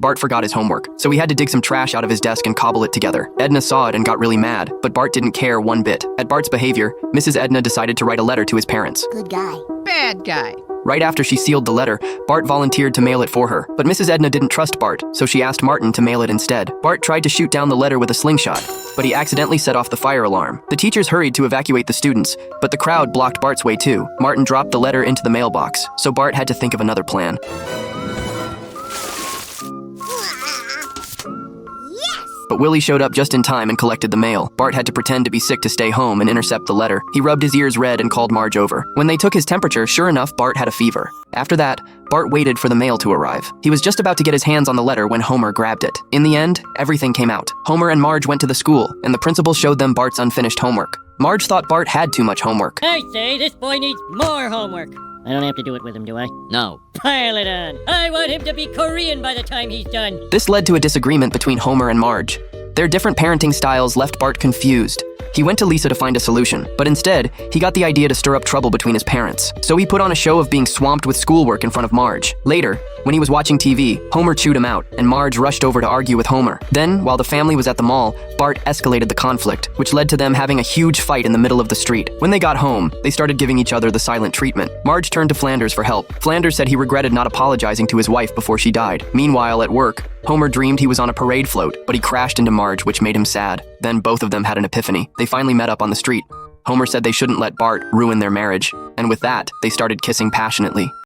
Bart forgot his homework, so he had to dig some trash out of his desk and cobble it together. Edna saw it and got really mad, but Bart didn't care one bit. At Bart's behavior, Mrs. Edna decided to write a letter to his parents. Good guy. Bad guy. Right after she sealed the letter, Bart volunteered to mail it for her, but Mrs. Edna didn't trust Bart, so she asked Martin to mail it instead. Bart tried to shoot down the letter with a slingshot, but he accidentally set off the fire alarm. The teachers hurried to evacuate the students, but the crowd blocked Bart's way too. Martin dropped the letter into the mailbox, so Bart had to think of another plan. But Willie showed up just in time and collected the mail. Bart had to pretend to be sick to stay home and intercept the letter. He rubbed his ears red and called Marge over. When they took his temperature, sure enough, Bart had a fever. After that, Bart waited for the mail to arrive. He was just about to get his hands on the letter when Homer grabbed it. In the end, everything came out. Homer and Marge went to the school, and the principal showed them Bart's unfinished homework. Marge thought Bart had too much homework. I say this boy needs more homework. I don't have to do it with him, do I? No. Pile it on. I want him to be Korean by the time he's done. This led to a disagreement between Homer and Marge. Their different parenting styles left Bart confused. He went to Lisa to find a solution, but instead, he got the idea to stir up trouble between his parents. So he put on a show of being swamped with schoolwork in front of Marge. Later, when he was watching TV, Homer chewed him out, and Marge rushed over to argue with Homer. Then, while the family was at the mall, Bart escalated the conflict, which led to them having a huge fight in the middle of the street. When they got home, they started giving each other the silent treatment. Marge turned to Flanders for help. Flanders said he regretted not apologizing to his wife before she died. Meanwhile, at work, Homer dreamed he was on a parade float, but he crashed into Marge, which made him sad. Then both of them had an epiphany. They finally met up on the street. Homer said they shouldn't let Bart ruin their marriage, and with that, they started kissing passionately.